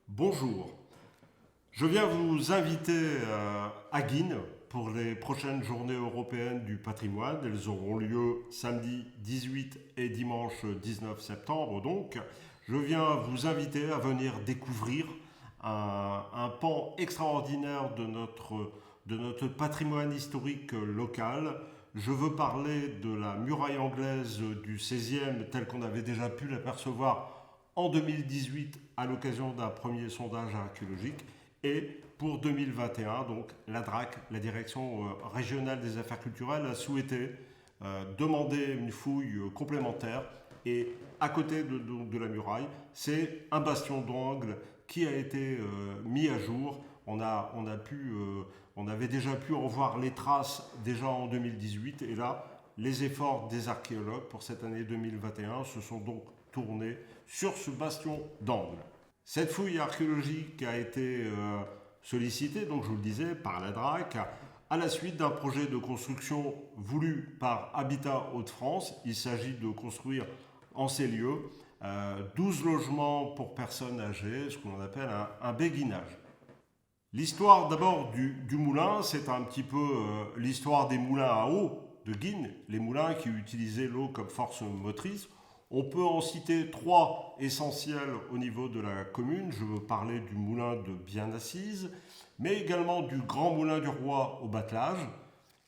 Bonjour, je viens vous inviter à Guînes pour les prochaines journées européennes du patrimoine. Elles auront lieu samedi 18 et dimanche 19 septembre. Donc, je viens vous inviter à venir découvrir un pan extraordinaire de notre patrimoine historique local. Je veux parler de la muraille anglaise du 16e telle qu'on avait déjà pu l'apercevoir en 2018 à l'occasion d'un premier sondage archéologique et pour 2021, donc la DRAC, la Direction régionale des affaires culturelles, a souhaité demander une fouille complémentaire et à côté de la muraille, c'est un bastion d'angle qui a été mis à jour. On avait déjà pu en voir les traces déjà en 2018 et là, les efforts des archéologues pour cette année 2021 se sont donc tournés sur ce bastion d'angle. Cette fouille archéologique a été sollicitée, donc je vous le disais, par la DRAC à la suite d'un projet de construction voulu par Habitat Hauts-de-France. Il s'agit de construire en ces lieux 12 logements pour personnes âgées, ce qu'on appelle un béguinage. L'histoire d'abord du moulin, c'est un petit peu l'histoire des moulins à eau de Guînes, les moulins qui utilisaient l'eau comme force motrice. On peut en citer trois essentiels au niveau de la commune. Je veux parler du moulin de Bien-Assise, mais également du Grand Moulin du Roi au Batelage,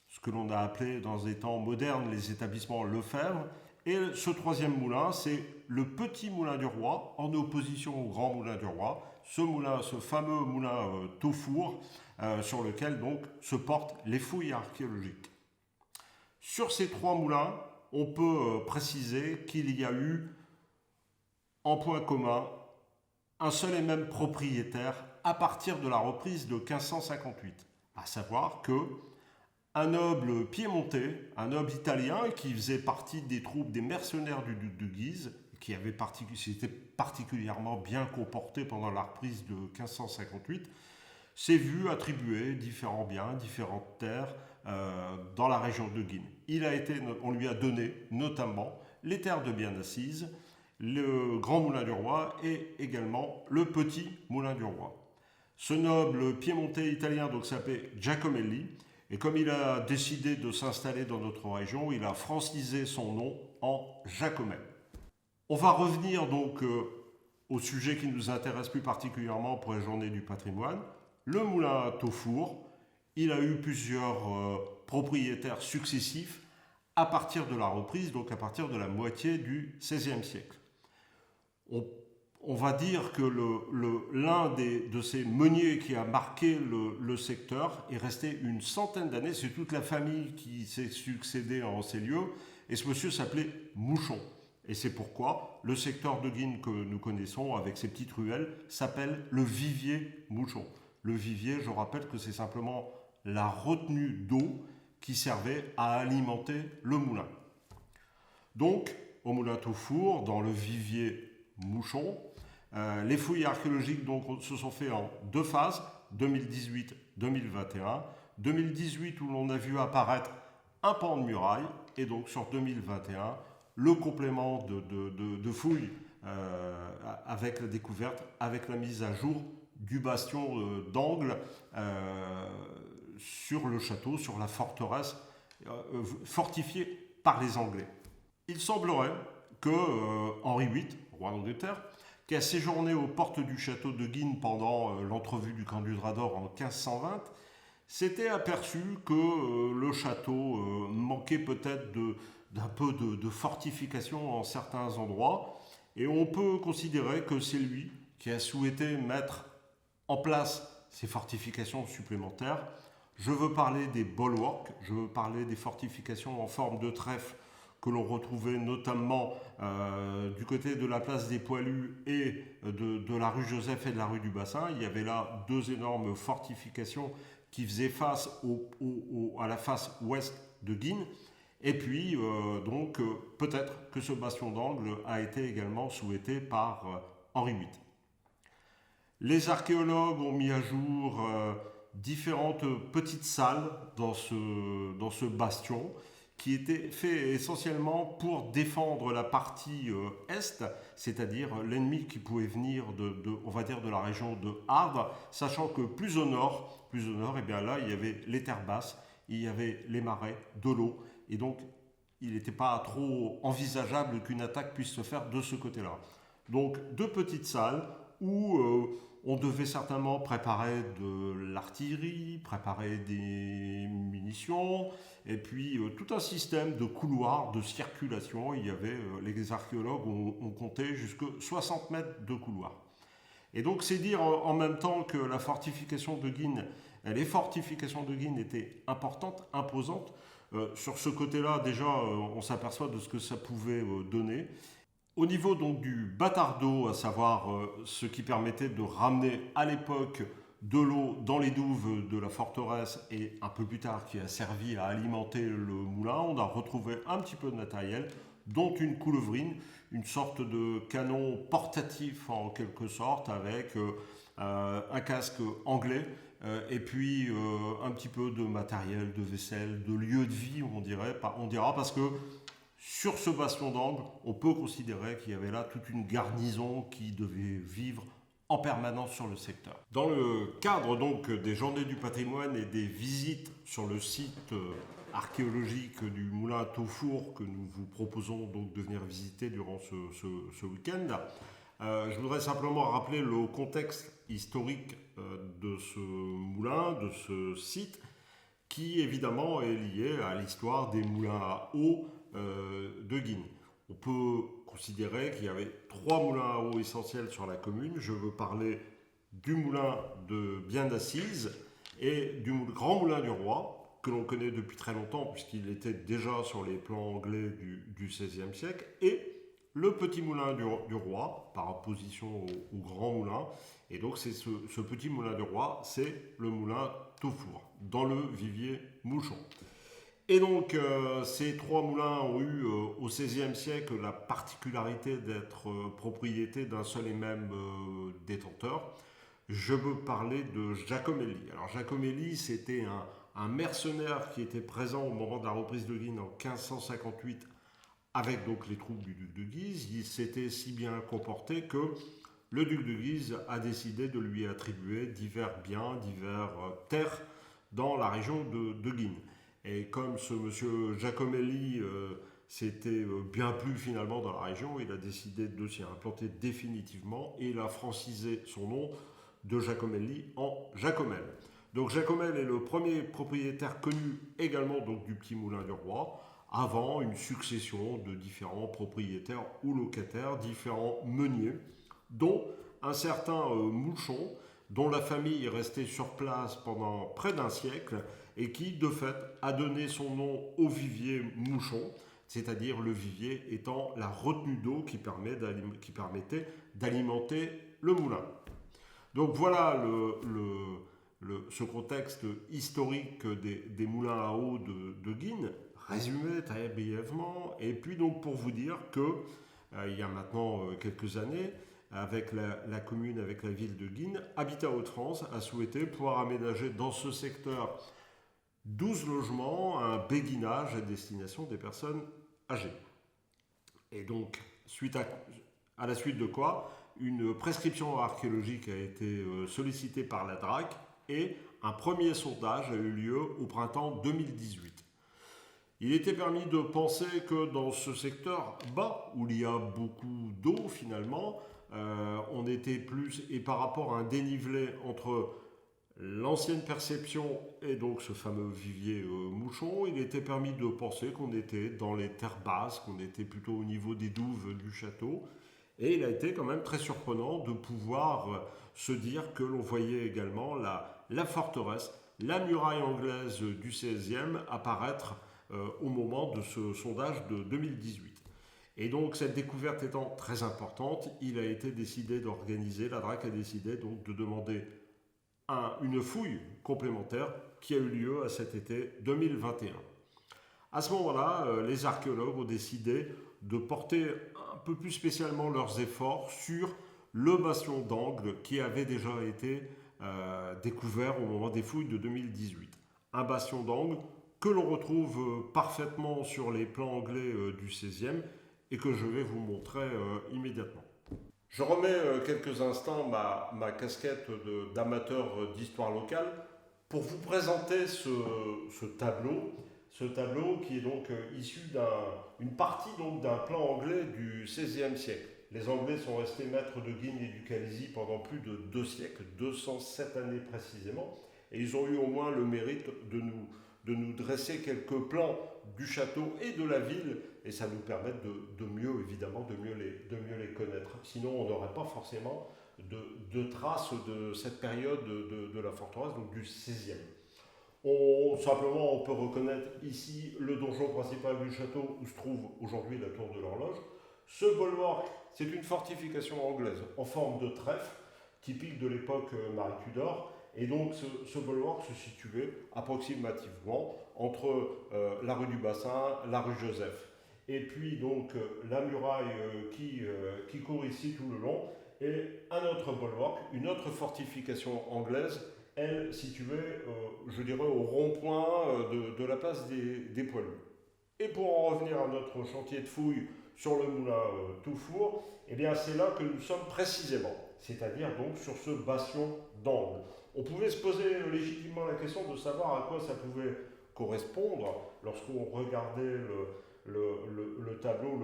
ce que l'on a appelé dans des temps modernes les établissements Lefebvre. Et ce troisième moulin, c'est le Petit Moulin du Roi, en opposition au Grand Moulin du Roi. Ce fameux moulin Taufour, sur lequel donc se portent les fouilles archéologiques. Sur ces trois moulins, on peut préciser qu'il y a eu en point commun un seul et même propriétaire à partir de la reprise de 1558. À savoir que un noble piémontais, un noble italien qui faisait partie des troupes des mercenaires du duc de Guise, qui s'était particulièrement bien comporté pendant la reprise de 1558, s'est vu attribuer différents biens, différentes terres dans la région de Guînes. On lui a donné notamment les terres de Bien-Assise, le Grand Moulin du Roi et également le Petit Moulin du Roi. Ce noble piémontais italien donc s'appelait Giacomelli et comme il a décidé de s'installer dans notre région, il a francisé son nom en Jacomet. On va revenir donc au sujet qui nous intéresse plus particulièrement pour les journées du patrimoine, le moulin à Taufour. Il a eu plusieurs propriétaires successifs à partir de la reprise, donc à partir de la moitié du XVIe siècle. On va dire que l'un de ces meuniers qui a marqué le secteur est resté une centaine d'années. C'est toute la famille qui s'est succédée en ces lieux. Et ce monsieur s'appelait Mouchon. Et c'est pourquoi le secteur de Guînes que nous connaissons, avec ses petites ruelles, s'appelle le Vivier Mouchon. Le vivier, je rappelle que c'est simplement la retenue d'eau qui servait à alimenter le moulin. Donc, au moulin Taufour, dans le Vivier Mouchon, les fouilles archéologiques donc, se sont faites en deux phases, 2018-2021. 2018 où l'on a vu apparaître un pan de muraille, et donc sur 2021, le complément de fouilles avec la découverte, avec la mise à jour du bastion d'angle sur le château, sur la forteresse fortifiée par les Anglais. Il semblerait que Henri VIII, roi d'Angleterre, qui a séjourné aux portes du château de Guînes pendant l'entrevue du camp du Drador en 1520, s'était aperçu que le château manquait peut-être d'un peu de fortification en certains endroits, et on peut considérer que c'est lui qui a souhaité mettre en place ces fortifications supplémentaires. Je veux parler des bulwarks, je veux parler des fortifications en forme de trèfle que l'on retrouvait notamment du côté de la place des Poilus et de la rue Joseph et de la rue du Bassin. Il y avait là deux énormes fortifications qui faisaient face à la face ouest de Guînes. Et puis, peut-être que ce bastion d'angle a été également souhaité par Henri VIII. Les archéologues ont mis à jour différentes petites salles dans ce bastion qui était fait essentiellement pour défendre la partie est, c'est-à-dire l'ennemi qui pouvait venir on va dire de la région de Ardres, sachant que plus au nord, et bien là, il y avait les terres basses, il y avait les marais, de l'eau, et donc il n'était pas trop envisageable qu'une attaque puisse se faire de ce côté-là. Donc deux petites salles où on devait certainement préparer de l'artillerie, préparer des munitions, et puis tout un système de couloirs, de circulation. Il y avait, les archéologues ont compté jusqu'à 60 mètres de couloirs. Et donc c'est dire en même temps que la fortification de Guînes, les fortifications de Guînes étaient importantes, imposantes. Sur ce côté-là, déjà, on s'aperçoit de ce que ça pouvait donner. Au niveau donc du bâtard d'eau, à savoir ce qui permettait de ramener à l'époque de l'eau dans les douves de la forteresse et un peu plus tard qui a servi à alimenter le moulin, on a retrouvé un petit peu de matériel, dont une coulevrine, une sorte de canon portatif en quelque sorte avec un casque anglais et puis un petit peu de matériel, de vaisselle, de lieu de vie on dira parce que sur ce bastion d'angle, on peut considérer qu'il y avait là toute une garnison qui devait vivre en permanence sur le secteur. Dans le cadre donc des journées du patrimoine et des visites sur le site archéologique du moulin à Taufour que nous vous proposons donc de venir visiter durant ce week-end, je voudrais simplement rappeler le contexte historique de ce moulin, de ce site, qui évidemment est lié à l'histoire des moulins à eau de Guînes. On peut considérer qu'il y avait 3 moulins à eau essentiels sur la commune. Je veux parler du moulin de Bien-d'Assise et du grand moulin du Roi, que l'on connaît depuis très longtemps puisqu'il était déjà sur les plans anglais du XVIe siècle, et le petit moulin du Roi, par opposition au grand moulin. Et donc c'est ce petit moulin du Roi, c'est le moulin Taufour, dans le vivier Mouchon. Et donc, ces 3 moulins ont eu au XVIe siècle la particularité d'être propriété d'un seul et même détenteur. Je veux parler de Giacomelli. Alors, Giacomelli, c'était un mercenaire qui était présent au moment de la reprise de Guînes en 1558 avec donc les troupes du duc de Guise. Il s'était si bien comporté que le duc de Guise a décidé de lui attribuer divers biens, divers terres dans la région de Guînes. Et comme ce monsieur Giacomelli s'était bien plu finalement dans la région, il a décidé de s'y implanter définitivement et il a francisé son nom de Giacomelli en Jacomel. Donc Jacomel est le premier propriétaire connu également donc, du petit moulin du Roi, avant une succession de différents propriétaires ou locataires, différents meuniers, dont un certain Mouchon, dont la famille est restée sur place pendant près d'un siècle et qui, de fait, a donné son nom au vivier Mouchon, c'est-à-dire le vivier étant la retenue d'eau qui permettait d'alimenter le moulin. Donc voilà ce contexte historique des moulins à eau de Guînes, résumé très brièvement, et puis donc pour vous dire que il y a maintenant quelques années, avec la commune, avec la ville de Guînes, Habitat Hauts-de-France a souhaité pouvoir aménager dans ce secteur 12 logements, un béguinage à destination des personnes âgées. Et donc, à la suite de quoi, une prescription archéologique a été sollicitée par la DRAC et un premier sondage a eu lieu au printemps 2018. Il était permis de penser que dans ce secteur bas, où il y a beaucoup d'eau finalement, on était plus, et par rapport à un dénivelé entre l'ancienne perception et donc ce fameux vivier Mouchon, il était permis de penser qu'on était dans les terres basses, qu'on était plutôt au niveau des douves du château. Et il a été quand même très surprenant de pouvoir se dire que l'on voyait également la forteresse, la muraille anglaise du XVIe apparaître au moment de ce sondage de 2018. Et donc cette découverte étant très importante, il a été décidé d'organiser, la DRAC a décidé donc de demander une fouille complémentaire qui a eu lieu à cet été 2021. À ce moment-là, les archéologues ont décidé de porter un peu plus spécialement leurs efforts sur le bastion d'Angle qui avait déjà été découvert au moment des fouilles de 2018. Un bastion d'Angle que l'on retrouve parfaitement sur les plans anglais du XVIe et que je vais vous montrer immédiatement. Je remets quelques instants ma casquette d'amateur d'histoire locale pour vous présenter ce tableau qui est donc issu d'une partie d'un plan anglais du XVIe siècle. Les Anglais sont restés maîtres de Guînes et du Calaisis pendant plus de 2 siècles, 207 années précisément, et ils ont eu au moins le mérite de nous dresser quelques plans du château et de la ville, et ça nous permet de mieux, évidemment, de mieux les connaître. Sinon, on n'aurait pas forcément de traces de cette période de la forteresse, donc du XVIe. Simplement, on peut reconnaître ici le donjon principal du château où se trouve aujourd'hui la tour de l'horloge. Ce bulwark, c'est une fortification anglaise en forme de trèfle, typique de l'époque Marie Tudor. Et donc ce bulwark se situait approximativement entre la rue du Bassin, la rue Joseph. Et puis donc la muraille qui court ici tout le long. Et un autre bulwark, une autre fortification anglaise, elle située, je dirais, au rond-point de la place des Poilus. Et pour en revenir à notre chantier de fouilles sur le moulin Toufour, eh bien c'est là que nous sommes précisément, c'est-à-dire donc sur ce bastion d'angle. On pouvait se poser légitimement la question de savoir à quoi ça pouvait correspondre lorsqu'on regardait le tableau,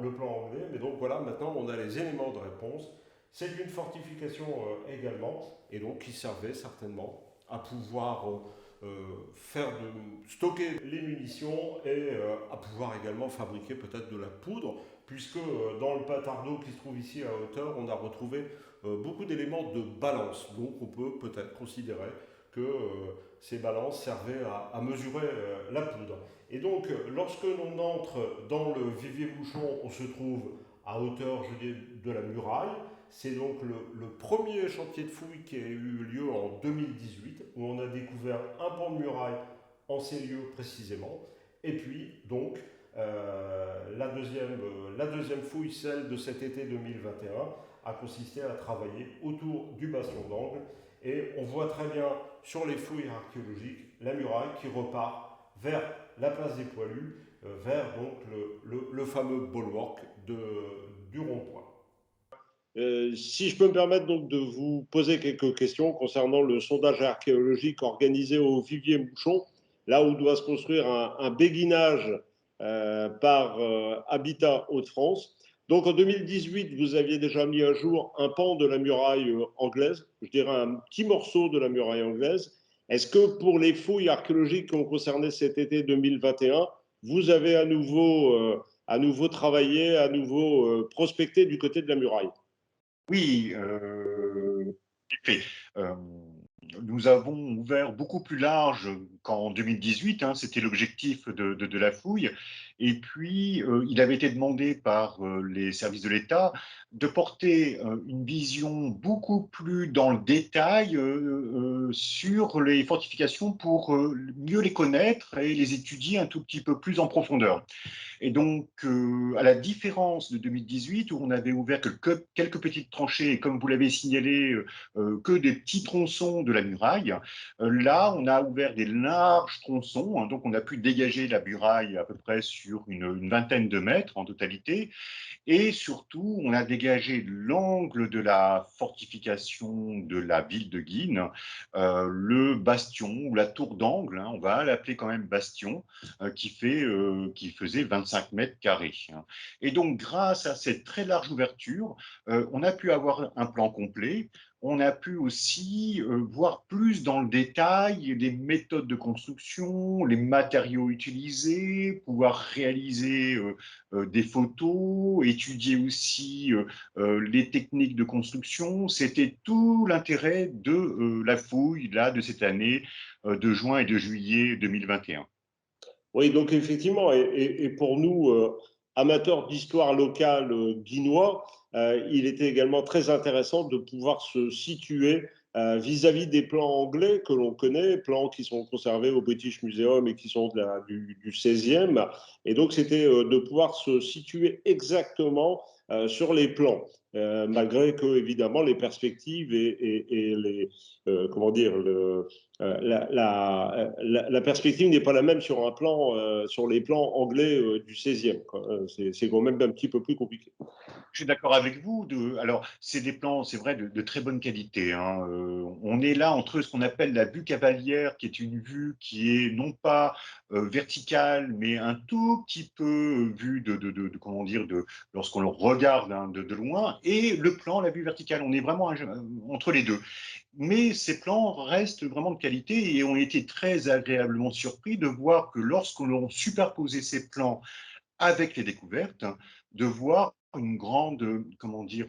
le plan anglais, mais donc voilà, maintenant on a les éléments de réponse. C'est une fortification également, et donc qui servait certainement à pouvoir stocker les munitions et à pouvoir également fabriquer peut-être de la poudre, puisque dans le Patardeau qui se trouve ici à hauteur, on a retrouvé beaucoup d'éléments de balance. Donc on peut peut-être considérer que ces balances servaient à mesurer la poudre. Et donc lorsque l'on entre dans le vivier bouchon, on se trouve à hauteur, je dis, de la muraille. C'est donc le premier chantier de fouilles qui a eu lieu en 2018, où on a découvert un pan de muraille en ces lieux précisément. Et puis, donc, la deuxième fouille, celle de cet été 2021, a consisté à travailler autour du bastion d'angle. Et on voit très bien sur les fouilles archéologiques la muraille qui repart vers la place des Poilus, vers donc le fameux bulwark du rond-point. Si je peux me permettre donc de vous poser quelques questions concernant le sondage archéologique organisé au Vivier Mouchon, là où doit se construire un béguinage par Habitat Hauts-de-France. Donc en 2018, vous aviez déjà mis à jour un pan de la muraille anglaise, je dirais un petit morceau de la muraille anglaise. Est-ce que pour les fouilles archéologiques qui ont concerné cet été 2021, vous avez à nouveau travaillé, à nouveau prospecté du côté de la muraille? Oui, effet. Nous avons ouvert beaucoup plus large qu'en 2018, hein, c'était l'objectif de la fouille. Et puis, il avait été demandé par les services de l'État de porter une vision beaucoup plus dans le détail sur les fortifications pour mieux les connaître et les étudier un tout petit peu plus en profondeur. Et donc, à la différence de 2018, où on avait ouvert quelques petites tranchées, et comme vous l'avez signalé, que des petits tronçons de la muraille, là, on a ouvert des larges tronçons, hein, donc on a pu dégager la muraille à peu près sur une vingtaine de mètres en totalité. Et surtout, on a dégagé l'angle de la fortification de la ville de Guînes, le bastion ou la tour d'angle, hein, on va l'appeler quand même bastion, qui faisait 25 mètres carrés. Et donc, grâce à cette très large ouverture, on a pu avoir un plan complet. On a pu aussi voir plus dans le détail les méthodes de construction, les matériaux utilisés, pouvoir réaliser des photos, étudier aussi les techniques de construction. C'était tout l'intérêt de la fouille là, de cette année de juin et de juillet 2021. Oui, donc effectivement, et pour nous, amateurs d'histoire locale guinois, il était également très intéressant de pouvoir se situer vis-à-vis des plans anglais que l'on connaît, plans qui sont conservés au British Museum et qui sont du 16e. Et donc, c'était de pouvoir se situer exactement sur les plans. malgré que, évidemment, les perspectives et les, comment dire, la perspective n'est pas la même sur un plan, sur les plans anglais du 16e, quoi. C'est quand même un petit peu plus compliqué. Je suis d'accord avec vous. Alors, c'est des plans, c'est vrai, de très bonne qualité, hein. On est là entre ce qu'on appelle la vue cavalière, qui est une vue qui est non pas verticale, mais un tout petit peu vue comment dire, lorsqu'on le regarde, hein, de loin, et le plan, la vue verticale. On est vraiment entre les deux. Mais ces plans restent vraiment de qualité et ont été très agréablement surpris de voir que lorsqu'on superposait ces plans avec les découvertes, de voir une grande, comment dire,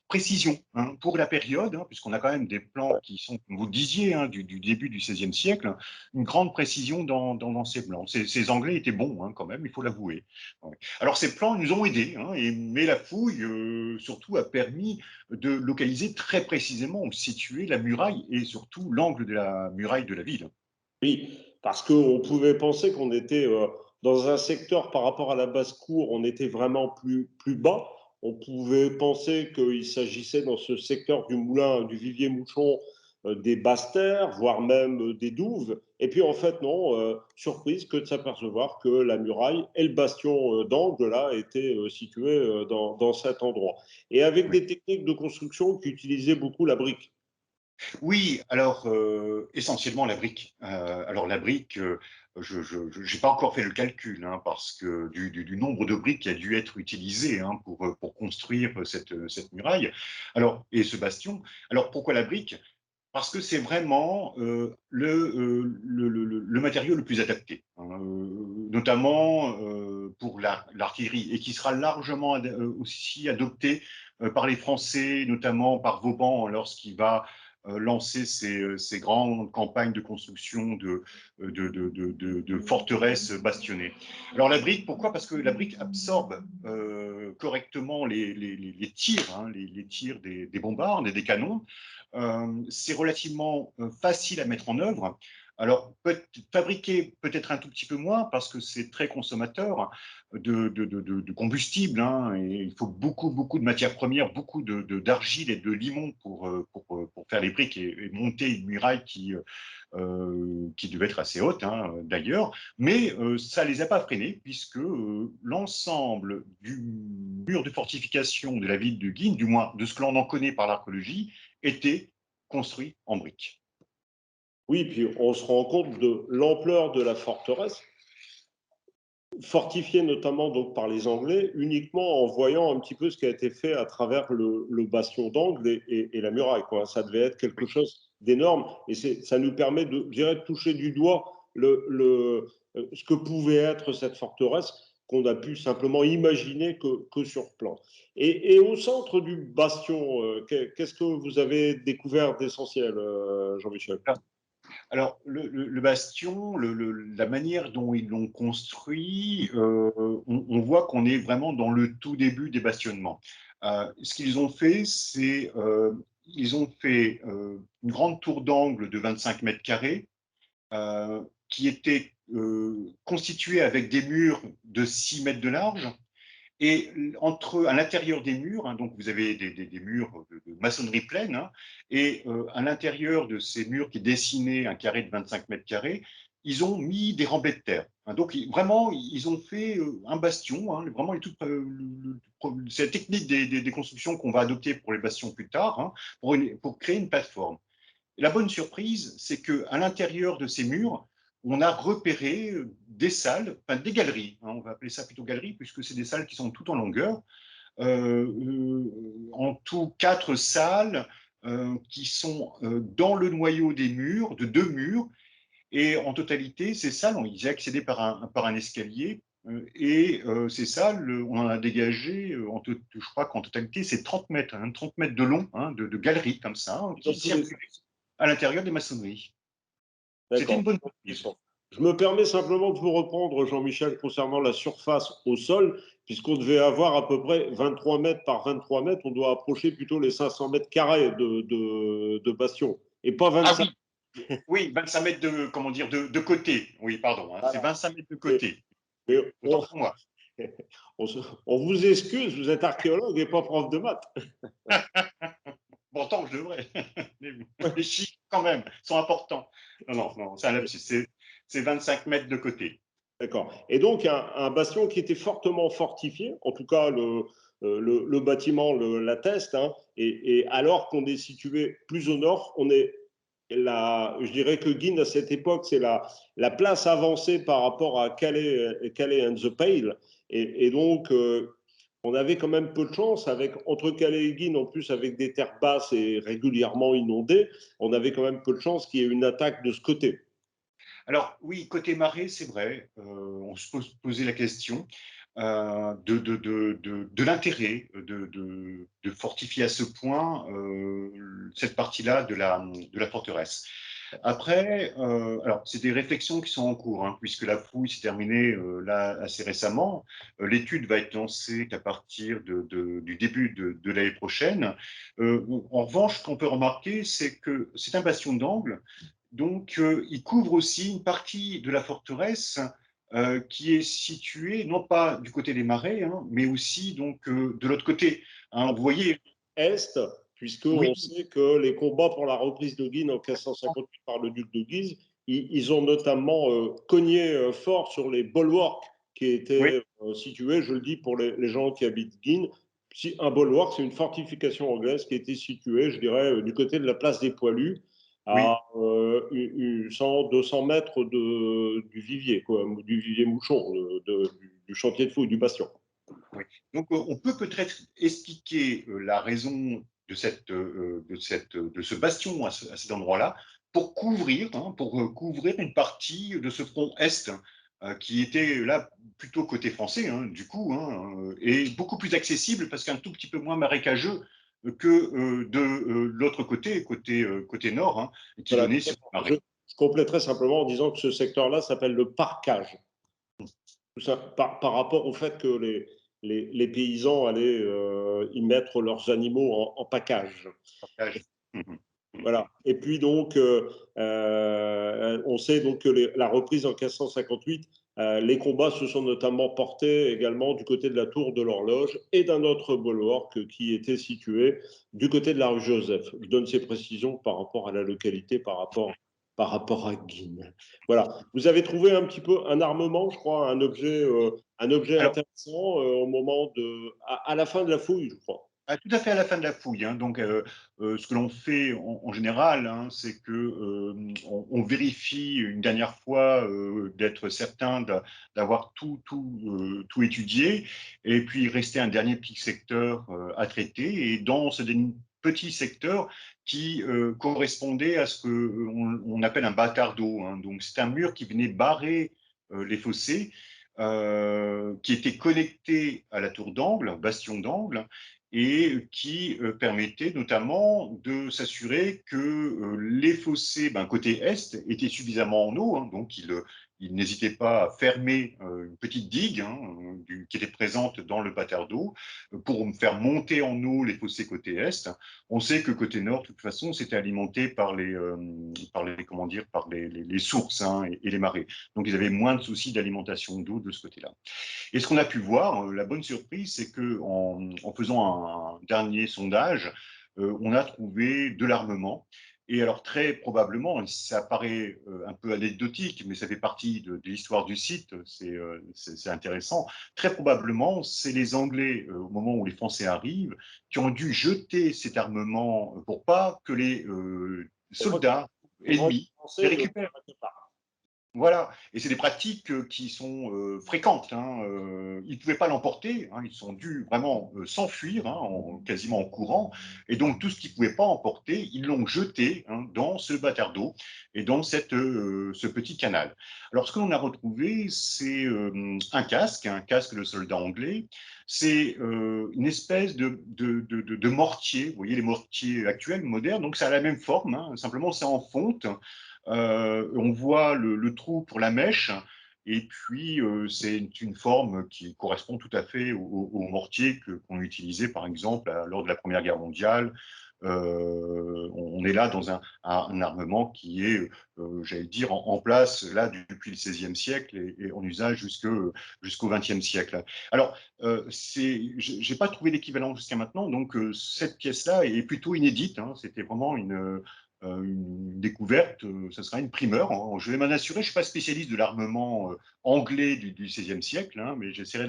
précision, hein, pour la période, hein, puisqu'on a quand même des plans qui sont, comme vous le disiez, hein, du début du XVIe siècle, une grande précision dans ces plans. Ces Anglais étaient bons, hein, quand même, il faut l'avouer. Ouais. Alors ces plans nous ont aidés, hein, mais la fouille, surtout, a permis de localiser très précisément où situer la muraille et surtout l'angle de la muraille de la ville. Oui, parce qu'on pouvait penser qu'on était dans un secteur par rapport à la basse-cour, on était vraiment plus bas. On pouvait penser qu'il s'agissait dans ce secteur du moulin, du vivier Mouchon, des basses-terres, voire même des douves. Et puis en fait, non, surprise que de s'apercevoir que la muraille et le bastion d'angle, là, étaient situés dans cet endroit. Et avec Oui. des techniques de construction qui utilisaient beaucoup la brique. Oui, alors essentiellement la brique. Alors la brique, je n'ai pas encore fait le calcul, hein, parce que du nombre de briques qui a dû être utilisé, hein, pour construire cette muraille. Alors, et ce bastion. Alors pourquoi la brique? Parce que c'est vraiment le matériau le plus adapté, hein, notamment pour l'artillerie, et qui sera largement aussi adopté par les Français, notamment par Vauban, lorsqu'il va lancer ces grandes campagnes de construction de forteresses bastionnées. Alors la brique, pourquoi? Parce que la brique absorbe correctement les tirs, hein, les tirs des bombardes et des canons. C'est relativement facile à mettre en œuvre. Alors, fabriquer peut-être un tout petit peu moins parce que c'est très consommateur de combustible, hein, et il faut beaucoup de matières premières, beaucoup d'argile et de limon pour faire les briques et monter une muraille qui devait être assez haute, hein, d'ailleurs. Mais ça ne les a pas freinés puisque l'ensemble du mur de fortification de la ville de Guînes, du moins de ce que l'on en connaît par l'archéologie, était construit en briques. Oui, puis on se rend compte de l'ampleur de la forteresse, fortifiée notamment donc par les Anglais, uniquement en voyant un petit peu ce qui a été fait à travers le bastion d'Angle et la muraille, quoi. Ça devait être quelque Oui. chose d'énorme et ça nous permet de, je dirais, de toucher du doigt ce que pouvait être cette forteresse qu'on a pu simplement imaginer que sur plan. Et au centre du bastion, qu'est-ce que vous avez découvert d'essentiel, Jean-Michel? Alors, le bastion, la manière dont ils l'ont construit, on voit qu'on est vraiment dans le tout début des bastionnements. Ce qu'ils ont fait, c'est ils ont fait une grande tour d'angle de 25 mètres carrés, qui était constituée avec des murs de 6 mètres de large. Et à l'intérieur des murs, hein, donc vous avez des murs de maçonnerie pleine, hein, et à l'intérieur de ces murs qui dessinaient un carré de 25 mètres carrés, ils ont mis des remblais de terre, hein. Donc vraiment, ils ont fait un bastion, hein, vraiment c'est la technique des constructions qu'on va adopter pour les bastions plus tard, hein, pour créer une plateforme. Et la bonne surprise, c'est qu'à l'intérieur de ces murs, on a repéré des salles, enfin des galeries, hein, on va appeler ça plutôt galeries, puisque c'est des salles qui sont tout en longueur, en tout 4 salles qui sont dans le noyau des murs, de 2 murs, et en totalité, ces salles, on y a accédé par un escalier, et ces salles, on en a dégagé, je crois qu'en totalité, c'est 30 mètres, hein, 30 mètres de long, hein, de galeries comme ça, hein, Dans qui tous les circulent à l'intérieur des maçonneries. C'était une D'accord. bonne surprise. Je me permets simplement de vous reprendre, Jean-Michel, concernant la surface au sol, puisqu'on devait avoir à peu près 23 mètres par 23 mètres, on doit approcher plutôt les 500 mètres carrés de bastion, et pas Ah 25. oui, oui, 25 mètres comment dire, de côté. Oui, pardon, hein, c'est Voilà. 25 mètres de Mais, côté. mais Oui, autant pour moi. On vous excuse, vous êtes archéologue et pas prof de maths. Pourtant, je devrais. Les chiffres, quand même, sont importants. Non, non, non, c'est un lapsus. C'est 25 mètres de côté. D'accord. Et donc, un bastion qui était fortement fortifié, en tout cas, le bâtiment l'atteste, hein, et alors qu'on est situé plus au nord, je dirais que Guînes, à cette époque, c'est la place avancée par rapport à Calais and the Pale. Et donc, on avait quand même peu de chance, entre Calais et Guînes, en plus avec des terres basses et régulièrement inondées, on avait quand même peu de chance qu'il y ait une attaque de ce côté. Alors, oui, côté marée, c'est vrai. On se posait la question de l'intérêt de fortifier à ce point cette partie-là de la forteresse. Après, alors c'est des réflexions qui sont en cours, hein, puisque la fouille s'est terminée là assez récemment. L'étude va être lancée qu'à partir du début de l'année prochaine. En revanche, ce qu'on peut remarquer, c'est que c'est un bastion d'angle, donc il couvre aussi une partie de la forteresse qui est située non pas du côté des marais, hein, mais aussi donc de l'autre côté. Hein, vous voyez, Est, puisqu'on oui, sait que les combats pour la reprise de Guînes en 1558 par le duc de Guise, ils ont notamment cogné fort sur les bulwarks qui oui, étaient situés, je le dis pour les gens qui habitent Guînes. Un bulwark, c'est une fortification anglaise qui était située, je dirais, du côté de la place des Poilus, à oui. 100, 200 mètres du vivier, quoi, du vivier Mouchon, du chantier de fouille, du bastion. Oui. Donc, on peut peut-être expliquer la raison de ce bastion à cet endroit-là pour couvrir, hein, couvrir une partie de ce front est qui était là plutôt côté français, hein, du coup, hein, et beaucoup plus accessible parce qu'un tout petit peu moins marécageux que de l'autre côté nord, hein, qui Voilà. donnait sur le Je, marais. je compléterai simplement en disant que ce secteur-là s'appelle le parcage. Tout ça, par rapport au fait que les paysans allaient y mettre leurs animaux en package. Mhm. Voilà. Et puis donc, on sait donc que la reprise en 1558, les combats se sont notamment portés également du côté de la tour de l'horloge et d'un autre bulwark qui était situé du côté de la rue Joseph. Je donne ces précisions par rapport à la localité, par rapport à Guînes. Voilà. Vous avez trouvé un petit peu un armement, je crois, un objet Alors, intéressant à la fin de la fouille, je crois. tout à fait à la fin de la fouille, hein. Donc, ce que l'on fait en général, hein, c'est que on vérifie une dernière fois d'être certain d'avoir tout étudié, et puis il restait un dernier petit secteur à traiter. Et dans ce petit secteur qui correspondait à ce que on appelle un bâtard d'eau, hein. Donc, c'est un mur qui venait barrer les fossés, qui était connecté à la tour d'angle, bastion d'angle, et qui permettait notamment de s'assurer que les fossés, côté est, étaient suffisamment en eau, hein, donc il n'hésitait pas à fermer une petite digue, hein, qui était présente dans le bâtard d'eau pour faire monter en eau les fossés côté est. On sait que côté nord, de toute façon, c'était alimenté comment dire, par les sources, hein, et les marées. Donc ils avaient moins de soucis d'alimentation d'eau de ce côté-là. Et ce qu'on a pu voir, la bonne surprise, c'est qu'en faisant un dernier sondage, on a trouvé de l'armement. Et alors très probablement, ça paraît un peu anecdotique, mais ça fait partie de l'histoire du site, c'est intéressant, très probablement, c'est les Anglais, au moment où les Français arrivent, qui ont dû jeter cet armement pour pas que les soldats Pour voir les ennemis les Français ne récupèrent. s'arrêtaient pas. Voilà, et c'est des pratiques qui sont fréquentes, hein. Ils ne pouvaient pas l'emporter, hein. Ils sont dû vraiment s'enfuir, hein, quasiment en courant, et donc tout ce qu'ils ne pouvaient pas emporter, ils l'ont jeté, hein, dans ce bâtard d'eau et dans ce petit canal. Alors ce que l'on a retrouvé, c'est un casque de soldat anglais, c'est une espèce de mortier, vous voyez les mortiers actuels, modernes, donc ça a la même forme, hein, simplement c'est en fonte. On voit le trou pour la mèche, et puis c'est une forme qui correspond tout à fait au mortier qu'on utilisait par exemple lors de la Première Guerre mondiale On est là dans un armement qui est, j'allais dire, en place là depuis le XVIe siècle et en usage jusqu'au XXe siècle. Alors, j'ai pas trouvé d'équivalent jusqu'à maintenant, donc cette pièce-là est plutôt inédite. Hein, c'était vraiment une découverte, ce sera une primeur. Hein. Je vais m'en assurer. Je suis pas spécialiste de l'armement anglais du XVIe siècle, hein, mais j'essaierai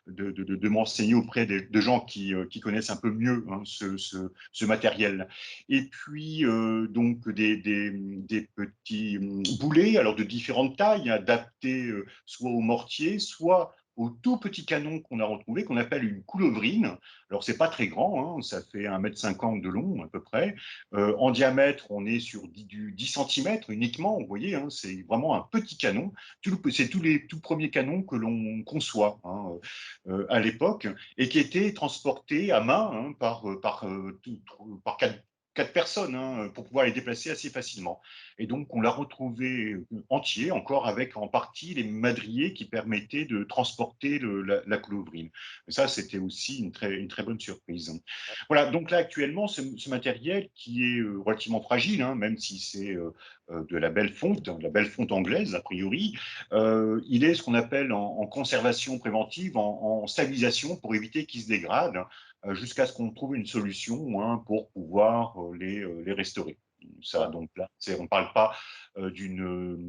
de m'enseigner auprès de gens qui connaissent un peu mieux, hein, ce matériel. Et puis donc des petits boulets, alors de différentes tailles, adaptés soit au mortier, soit au tout petit canon qu'on a retrouvé, qu'on appelle une coulevrine. Alors, c'est pas très grand, hein, ça fait 1,50 m de long, à peu près. En diamètre, on est sur du 10 cm uniquement, vous voyez, hein, c'est vraiment un petit canon. C'est tous les tout premiers canons que l'on conçoit, hein, à l'époque, et qui étaient transportés à main, hein, par quatre personnes, hein, pour pouvoir les déplacer assez facilement. Et donc, on l'a retrouvé entier, encore avec en partie les madriers qui permettaient de transporter la coulevrine. Et ça, c'était aussi une très bonne surprise. Voilà, donc là, actuellement, ce matériel qui est relativement fragile, hein, même si c'est de la belle fonte anglaise, a priori, il est ce qu'on appelle en conservation préventive, en stabilisation pour éviter qu'il se dégrade, jusqu'à ce qu'on trouve une solution, hein, pour pouvoir les restaurer. Ça, donc là, on ne parle pas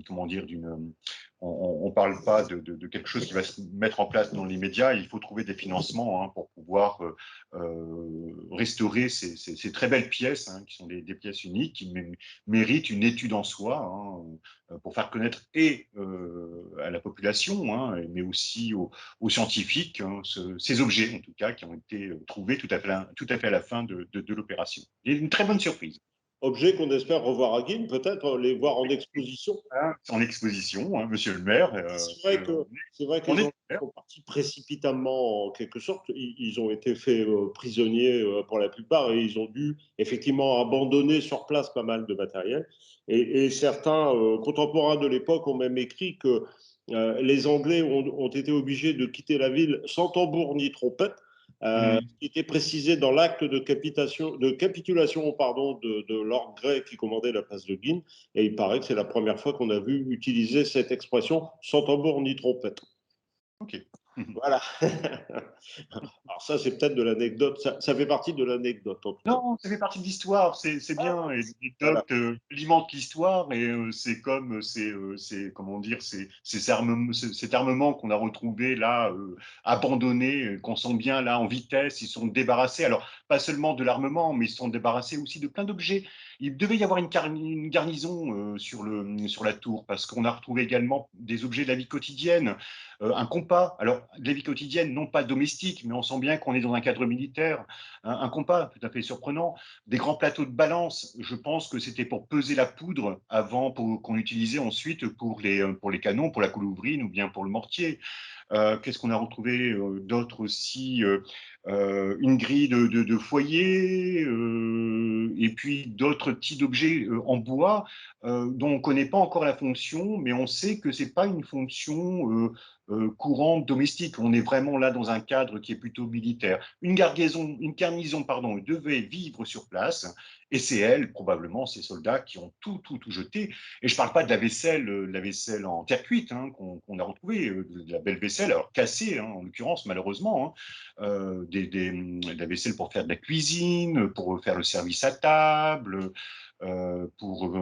comment dire, on parle pas de quelque chose qui va se mettre en place dans les médias. Il faut trouver des financements, hein, pour pouvoir restaurer ces très belles pièces, hein, qui sont des pièces uniques, qui méritent une étude en soi, hein, pour faire connaître à la population, hein, mais aussi aux scientifiques, hein, ces objets, en tout cas, qui ont été trouvés tout à fait à la fin de l'opération. Et une très bonne surprise. Objet qu'on espère revoir à Guînes, peut-être les voir en exposition. En exposition, hein, monsieur le maire. C'est vrai On qu'ils est sont partis précipitamment, en quelque sorte. Ils ont été faits prisonniers pour la plupart et ils ont dû effectivement abandonner sur place pas mal de matériel. Et certains contemporains de l'époque ont même écrit que les Anglais ont été obligés de quitter la ville sans tambour ni trompette, qui était précisé dans l'acte de capitulation pardon, de Lord Grey qui commandait la place de Guînes. Et il paraît que c'est la première fois qu'on a vu utiliser cette expression sans tambour ni trompette. OK. Voilà. Alors ça, c'est peut-être de l'anecdote. Ça fait partie de l'anecdote, en tout cas. Non, ça fait partie de l'histoire, c'est bien. Et Voilà. l'anecdote alimente l'histoire et c'est comme comment dire, cet armement qu'on a retrouvé là, abandonné, qu'on sent bien là en vitesse. Ils sont débarrassés. Alors pas seulement de l'armement, mais ils sont débarrassés aussi de plein d'objets. Il devait y avoir une garnison sur la tour parce qu'on a retrouvé également des objets de la vie quotidienne, un compas. Alors de la vie quotidienne, non pas domestique, mais on sent bien qu'on est dans un cadre militaire. Un compas tout à fait surprenant, des grands plateaux de balance. Je pense que c'était pour peser la poudre avant, qu'on utilisait ensuite pour les canons, pour la coulouvrine ou bien pour le mortier. Qu'est-ce qu'on a retrouvé d'autre aussi, une grille de foyer, et puis d'autres types d'objets en bois dont on ne connaît pas encore la fonction, mais on sait que ce n'est pas une fonction courante domestique. On est vraiment là dans un cadre qui est plutôt militaire. Une garnison, pardon, devait vivre sur place, et c'est elle, probablement, ces soldats qui ont tout jeté. Et je ne parle pas de la vaisselle en terre cuite, hein, qu'on a retrouvée, de la belle vaisselle, alors cassée, hein, en l'occurrence, malheureusement, hein, de la vaisselle pour faire de la cuisine, pour faire le service à table, pour,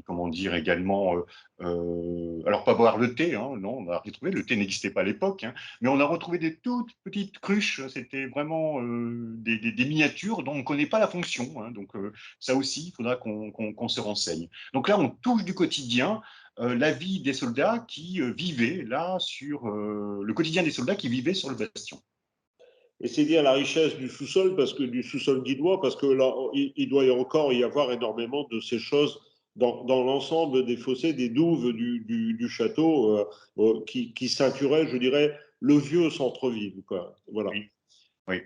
comment dire, également, alors pas boire le thé, hein, non, on a retrouvé, le thé n'existait pas à l'époque, hein, mais on a retrouvé des toutes petites cruches, c'était vraiment des miniatures dont on ne connaît pas la fonction, hein, donc ça aussi, il faudra qu'on se renseigne. Donc là, on touche du quotidien, la vie des soldats qui vivaient là le quotidien des soldats qui vivaient sur le bastion. Et c'est dire la richesse du sous-sol, parce que du sous-sol guidois, parce que là, il doit y encore y avoir énormément de ces choses dans l'ensemble des fossés, des douves du château, qui ceinturaient, je dirais, le vieux centre-ville, quoi. Voilà. Oui, oui.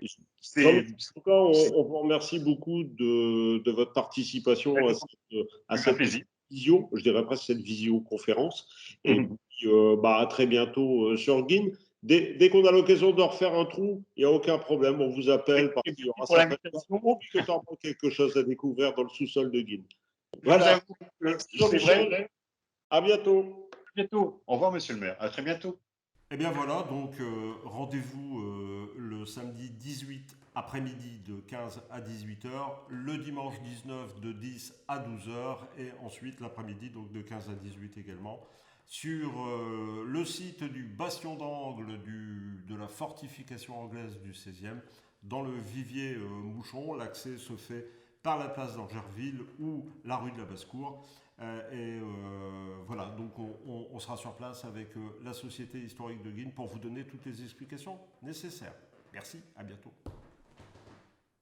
En tout cas, on vous remercie beaucoup de votre participation à C'est un cette plaisir. visio, je dirais presque cette visioconférence. Et puis, à très bientôt sur Guin. dès qu'on a l'occasion de refaire un trou, il n'y a aucun problème, on vous appelle parce qu'il y aura Pour certainement l'invitation. obligatoirement quelque chose à découvrir dans le sous-sol de Guine. Merci Voilà. à vous. C'est vrai. À bientôt. À bientôt. Au revoir, monsieur le maire. À très bientôt. Eh bien voilà, donc rendez-vous le samedi 18 après-midi de 15 à 18 heures, le dimanche 19 de 10 à 12 heures et ensuite l'après-midi donc de 15 à 18 également sur le site du bastion d'angle de la fortification anglaise du 16e dans le vivier Mouchon. L'accès se fait par la place d'Angerville ou la rue de la Basse-Cour. Voilà, donc on sera sur place avec la Société historique de Guine pour vous donner toutes les explications nécessaires. Merci, à bientôt.